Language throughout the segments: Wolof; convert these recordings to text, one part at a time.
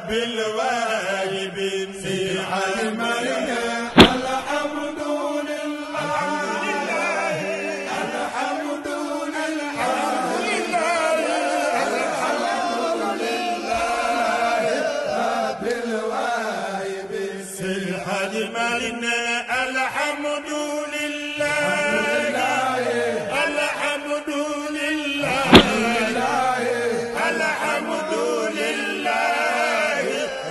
رب الواهبين في حلمنا الحمد لله الحمد لله رب الواهبين في حلمنا الحمد لله الحمد لله الحمد لله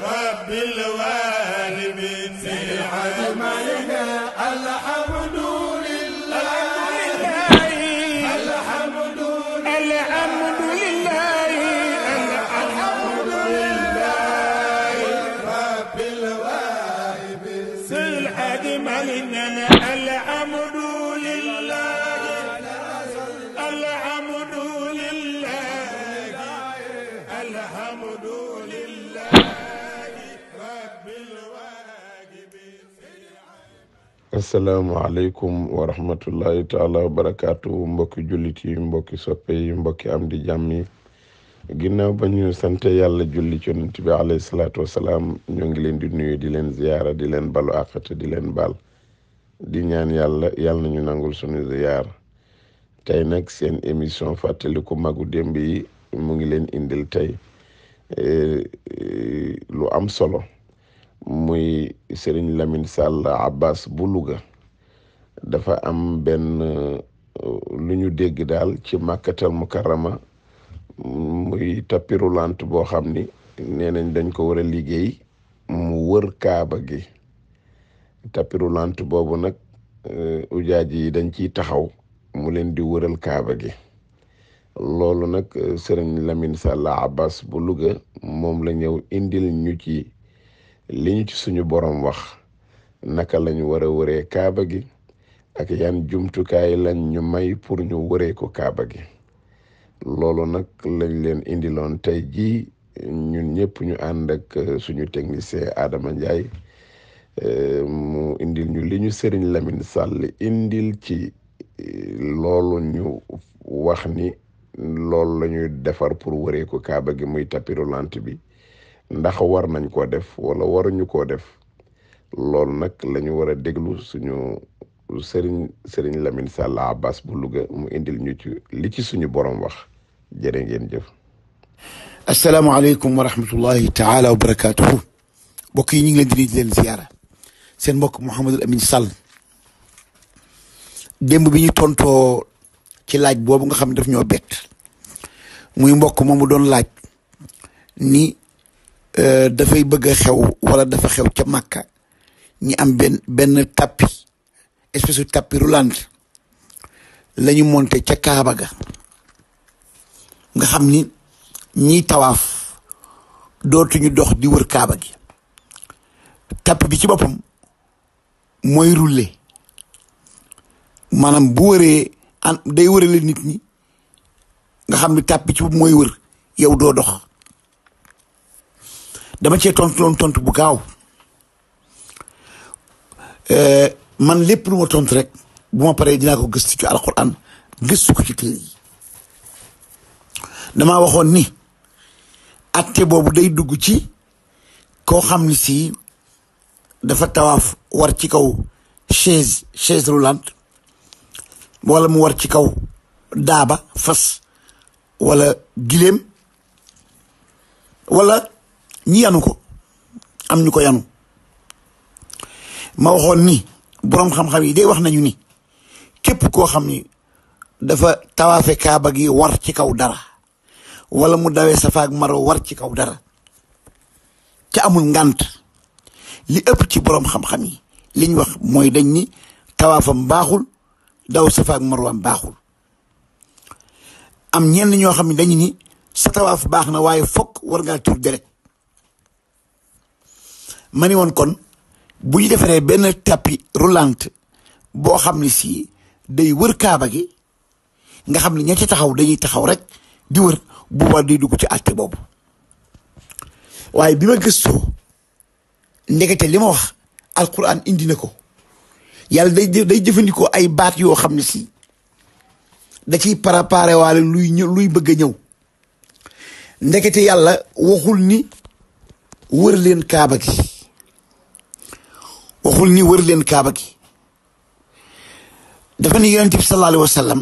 رب الواهبين في حلمنا الحمد لله الحمد لله الحمد لله رب الواهبين في حلمنا الحمد لله الحمد لله الحمد لله رب الواهبين. asalaamaaleykum wa rahmatullahi taala wa barakaatu mbokki jullit yi mbokki soppe yi mbokki am di jàmm yi ginnaaw ba ñu sante yàlla julli ci yonent bi alayhi salaatu wasalaam ñoo ngi leen di nuyu di leen ziyaara di leen balu àqate di leen baal di ñaan yàlla nañu nangul suñu ziyaar. tey nag seen émission fàttaliku magu démb yi mu ngi leen indil tey lu am solo muy Serigne Lamine Sall Abbas bu Louga. dafa am benn lu ñu dégg daal ci Makkatal Mukarrama muy tapis roulant boo xam ni nee nañ dañ ko war a liggéey mu wër kaaba gi. tapis roulant boobu nag ujaaj yi dañ ciy taxaw mu leen di wëral kaaba gi. loolu nag sëriñ Lamine Sall Abbas bu Louga moom la ñëw indil ñu ci li ñu ci suñu borom wax naka lañu war a wëree kaaba gi ak yan jumtukaay lañ ñu may pour ñu wëree ko kaaba gi. loolu nag lañ leen indiloon tey jii ñun ñëpp ñu ànd ak suñu technicien Adama Ndiaye mu indil ñu li ñu sëriñ Lamine Sall indil ci loolu ñu wax ni loolu la ñuy defar pour wëree ko kaaba gi muy tapis roulant bi ndax war nañ koo def wala waruñu koo def. loolu nag la ñu war a déglu suñu sëriñ Lamine Sall Abbas bu Louga mu indil ñu ci li ci suñu borom wax jërë ngeen jëf. asalaamaaleykum wa rahmatullahi taala wa barakaatuhu. mbokk yi ñu ngi leen di leen ziyaara seen mbokk Mouhamadul Amin Sall démb bi ñu tontoo ci laaj boobu nga xam ne daf ñoo bett muy mbokk moomu doon laaj ni dafay bëgg a xew wala dafa xew ca Makka ñi am benn tapis espèce de tapis roulant la ñu monté ca Kaaba ga nga xam ni ñiy tawaaf dootuñu dox di wër Kaaba gi. tapis bi ci boppam mooy rouler maanaam bu wëree day wërale nit ñi nga xam ni tapis bi ci boppam mooy wër yow doo dox. dama cee tontu bu gaaw man lépp lu ma tontu rek bu ma paree dinaa ko gëstu ci alquran gëstu ko ci téere yi. damaa waxoon ni atte boobu day dugg ci koo xam ni si dafa tawaaf war ci kaw chaise roulante wala mu war ci kaw daaba fas wala gileem wala ñi yanu ko am ñu ko yanu. ma waxoon ni boroom xam-xam yi day wax nañu ni képp koo xam ni dafa tawaafe kaaba gi war ci kaw dara wala mu dawee Safa ak Marwa war ci kaw dara ca amul ngànt li ëpp ci boroom xam-xam yi liñ wax mooy dañ ni tawaafam baaxul daw Safa ak Marwa baaxul. am ñenn ñoo xam ne dañu ni sa tawaaf baax na waaye fokk war ngaa tur deret. ma ni woon kon bu ñu defaree benn tapis roulant boo xam ne si day wër kaaba gi nga xam ne ña ci taxaw dañuy taxaw rek di wër bu war di dugg ci àtte boobu. waaye bi ma gëstoo ndekete li ma wax alquran indi na ko yàlla day jëfandikoo ay baat yoo xam ne si da ciy préparé waale luy bëgg a ñëw. ndekete yàlla waxul ni wër leen kaaba gi waxul ni wër leen kaaba gi dafa ni yonent bi sallallahu alayhi wa sallam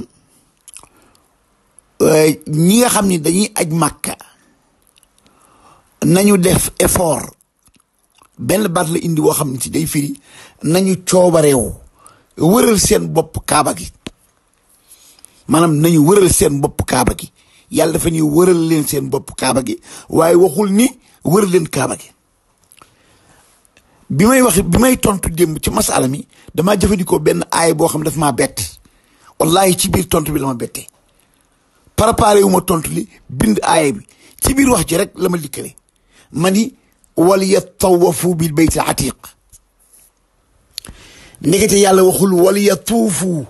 ñi nga xam ni dañuy aj màkka nañu def effort benn baat la indi boo xam ne si day firi nañu coobareewu wëral seen bopp kaaba gi maanaam nañu wëral seen bopp kaaba gi yàlla dafa ñuy wëral leen seen bopp kaaba gi waaye waxul ni wër leen kaaba gi bi may tontu démb ci masala mi damaa jëfandikoo benn aay boo xam daf maa bett wallahi ci biir tontu bi la ma bettee préparé wu ma tontu li bind aay bi ci biir wax ji rek la ma likkale ma ni wal yatawafu bil bayt al atiq ndekete yàlla waxul wal yatuufu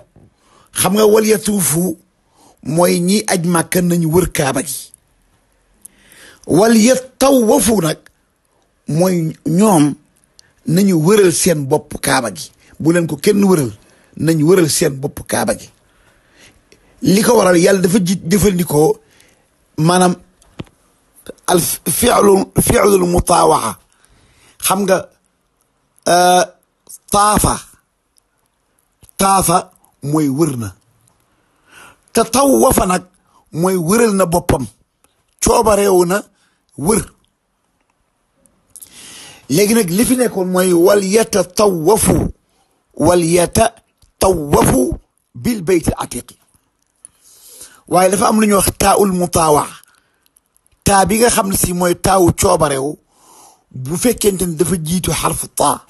xam nga wal yatuufu mooy ñi aj màkka nañu wër kaaba gi wal yatawafu nag mooy ñoom nañu wëral seen bopp kaaba gi bu leen ko kenn wëral nañu wëral seen bopp kaaba gi li ko waral yàlla dafa jëfandikoo maanaam al fi'lul mutaawaxa xam nga taafa mooy wër na tatawafa nag mooy wëral na boppam coobareewu na wër léegi nag li fi nekkoon mooy wal yatatawafu bil bayt al atiq waaye dafa am lu ñuy wax taa'ul mutaawa taa bi nga xam ne si mooy taawu coobareewu bu fekkente ni dafa jiitu xarfu taa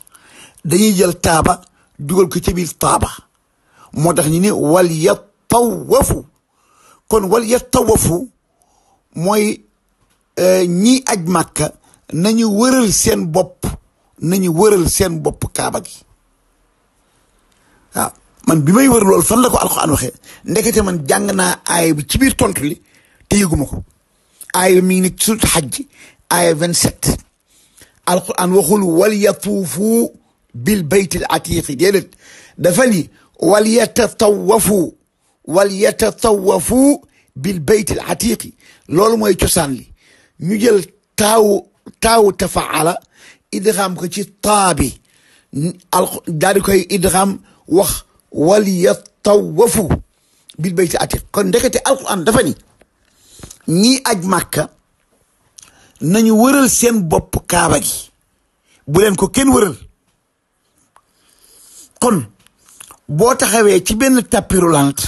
dañuy jël taaba dugal ko ci biir taaba moo tax ñu ne wal yatawafu kon wal yatawafu mooy ñi aj màkka nañu wëral seen bopp kaaba gi waaw man bi may wër loolu fan la ko alxuraan waxee ndekete man jàng naa aaya bi ci biir tontu li te yëguma ko aaya bi mi ngi nekk ci surat Hajj aaya 27 alxuraan waxul wal yatuufu bil bayt al atiqi déedéet dafa ni wal yatatawafu bil bayt al atiqi loolu mooy cosaan li ñu jël taawu tafaala idgham ko ci taa bi daal di koy idgham wax wal yatawafu bil bayti atiq kon ndekete alquran dafa ni ñii aj màkka nañu wëral seen bopp kaaba gi bu leen ko kenn wëral kon boo taxawee ci benn tapis roulant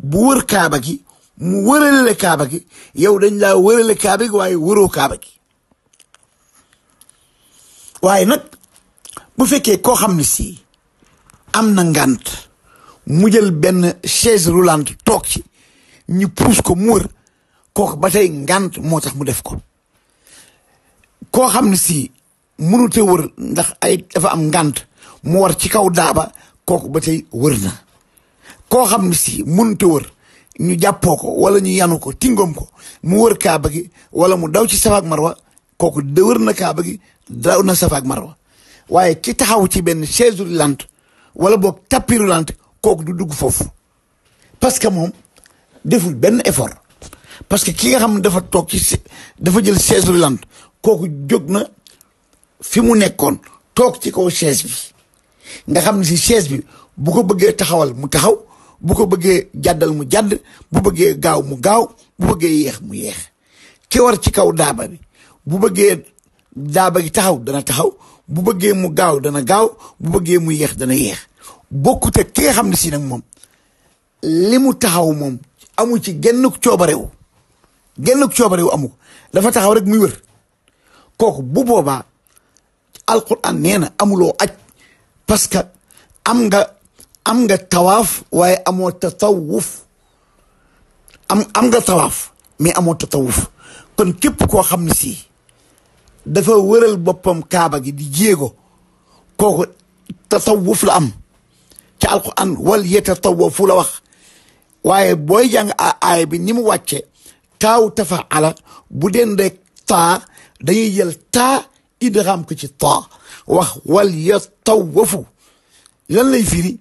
bu wër kaaba gi mu wërale kaaba gi yow dañ laa wërale kaaba gi waaye wëroo kaaba gi waaye nag bu fekkee koo xam ne si am na ngànt mu jël benn chaise roulante toog ci ñu puus ko mu wër kooku ba tey ngànt moo tax mu def ko koo xam ne si mënute wër ndax ay dafa am ngànt mu war ci kaw daaba kooku ba tey wër na koo xam ne si mënute wër ñu jàppoo ko wala ñu yanu ko tingom ko mu wër kaaba gi wala mu daw ci Safa ak Marwa kooku de wër na kaaba gi daw na Safa ak Marwa waaye ki taxaw ci benn chaise roulante wala boog tapis roulante kooku du dugg foofu parce que moom deful benn effort parce que ki nga xam ne dafa toog ci dafa jël chaise roulante kooku jóg na fi mu nekkoon toog ci kaw chaise bi nga xam ne si chaise bi bu ko bëggee taxawal mu taxaw bu ko bëggee jàddal mu jàdd bu bëggee gaaw mu gaaw bu bëggee yéex mu yéex ki war ci kaw daaba bi bu bëggee daaba gi taxaw dana taxaw bu bëggee mu gaaw dana gaaw bu bëggee mu yéex dana yéex bokkut ak ki nga xam ne si nag moom li mu taxaw moom amu ci genn coobarewu amu ko dafa taxaw rek muy wër kooku bu boobaa alquran nee na amuloo aj parce que am nga tawaaf waaye amoo tatawuf am nga tawaaf mais amoo tatawuf kon képp koo xam ne si dafa wëral boppam kaaba gi di jéego kooku tatawuf la am ci alquran wal yatatawafu la wax waaye booy jàng aaya bi ni mu wàcce taaw tafaala bu den rek taa dañuy jël taa idgham ko ci taa wax wal yatawafu lan lay firi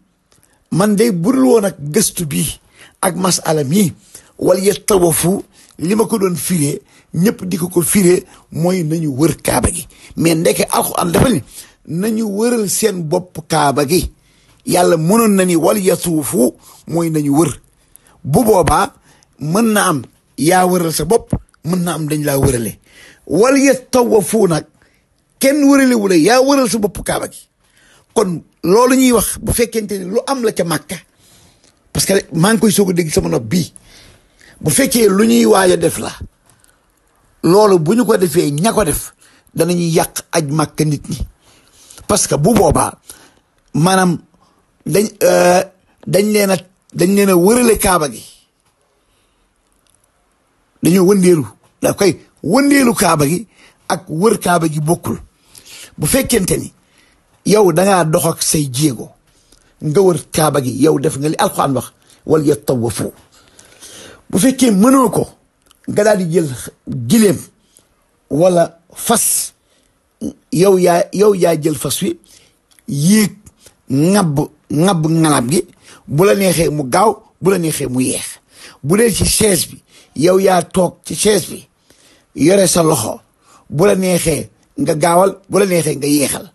man day burul woon ak gëstu bi ak masala mi wal yatawafu li ma ko doon firee ñëpp di ko firee mooy nañu wër kaaba gi mais ndeke alxuraan dafa ni nañu wëral seen bopp kaaba gi yàlla mënoon na ni wal yatuufu mooy nañu wër bu boobaa mën na am yaa wëral sa bopp mën na am dañ laa wërale wal yatawafu nag kenn wërale wu la yaa wëral sa bopp kaaba gi kon loolu ñuy wax bu fekkente ni lu am la ca Màkka parce que maa ngi koy soog a dégg sama nopp bii bu fekkee lu ñuy waaj a def la loolu bu ñu ko defee ña ko def danañuy yàq aj Màkka nit ñi parce que bu boobaa maanaam dañ leen a wërale kaaba gi dañoo wëndeelu da koy wëndeelu kaaba gi ak wër kaaba gi bokkul bu fekkente ni yow dangaa dox ak say jéego nga wër kaaba gi yow def nga li alxuraan wax wal yatawafu bu fekkee mënoo ko nga daal di jël gileem wala fas yow yaa jël fas wi yéeg ŋabb ngalab gi bu la neexee mu gaaw bu la neexee mu yeex bu dee ci chaise bi yow yaa toog ci chaise bi yore sa loxo bu la neexee nga gaawal bu la neexee nga yeexal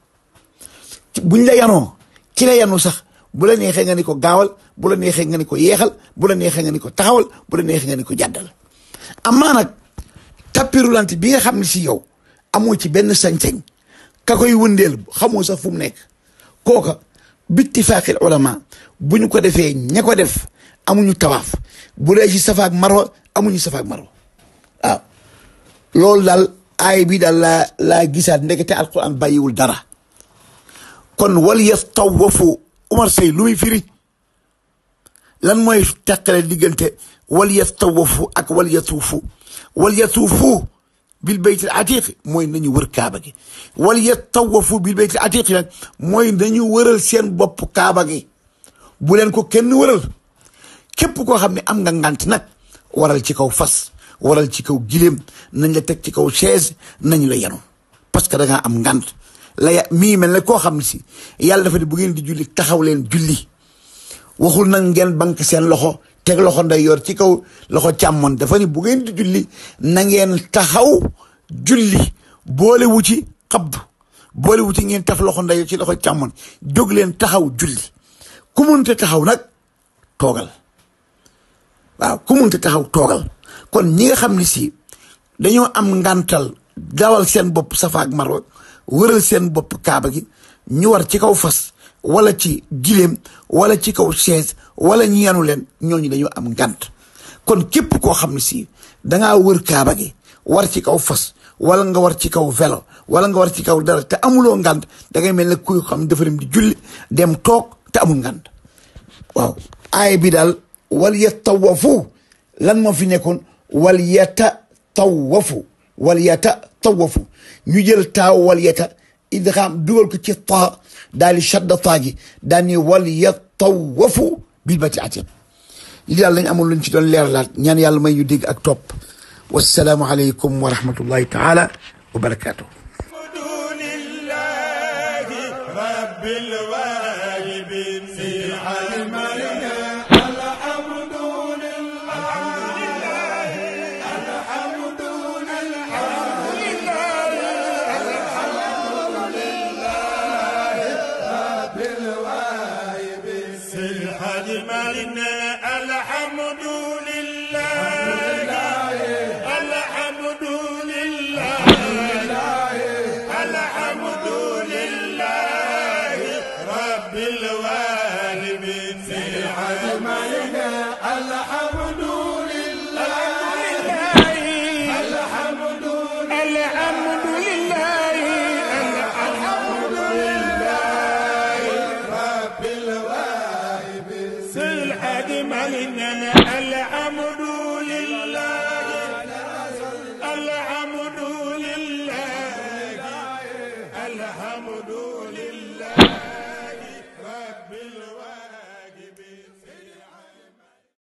buñ la yanoo ki la yanu sax bu la neexee nga ni ko gaawal bu la neexee nga ni ko yeexal bu la neexee nga ni ko taxawal bu la neexee nga ni ko jàddal amaa nag tapis roulant bi nga xam ne si yow amoo ci benn sañ-sañ ka koy wëndeel xamoo sax fu mu nekk kooka bittifaaqil ulama bu ñu ko defee ña ko def amuñu tawaaf bu dee ci safa ak marwa amuñu safa ak marwa waaw loolu daal aay bi daal laa gisaat ndekete alquran bàyyiwul dara kon wal yatawafu Umar Sey lu muy firi lan mooy teqale diggante wal yatawafu ak wal yatuufu bil baytil atiq mooy nañu wër kaaba gi wal yatawafu bil baytil atiq nag mooy nañu wëral seen bopp kaaba gi bu leen ko kenn wëral képp koo xam ne am nga ngant nag waral ci kaw fas waral ci kaw gileem nañ la teg ci kaw chaise nañ la yenu parce que da ngaa am ngant mii mel ne koo xam ne si yàlla dafa ne bu ngeen di julli taxaw leen julli waxul nag ngeen bank seen loxo teg loxo ndeyjoor ci kaw loxo càmmoñ dafa ni bu ngeen di julli na ngeen taxaw julli boole wu ci xabdu boole wu ci ngeen taf loxo ndeyjoor ci loxo càmmoñ jóg leen taxaw julli ku munte taxaw nag toogal waaw ku munte taxaw toogal kon ñi nga xam ne si dañoo am ngantal dawal seen bopp safa ak marwa wëral seen bopp kaaba gi ñu war ci kaw fas wala ci gileem wala ci kaw chaise wala ñu yanu leen ñooñu dañoo am ngant kon képp koo xam ne si dangaa wër kaaba gi war ci kaw fas wala nga war ci kaw vélo wala nga war ci kaw dara te amuloo ngant da ngay mel ne kuy xam dafa dem di julli dem toog te amul ngant waaw aay bi daal wal yatawafu lan moo fi nekkoon wal yatawafu ñu jël taaw wal yata idgham dugal ko ci taa daal di shadda taa gi daal ni wal yatawafu bil bayti atiq li daal lañ amoon luñ ci doon leeralaat ñaan yàlla may ñu dégg ak topp wassalaamu aleykum wa rahmatullahi taala wa barakatuh الحمد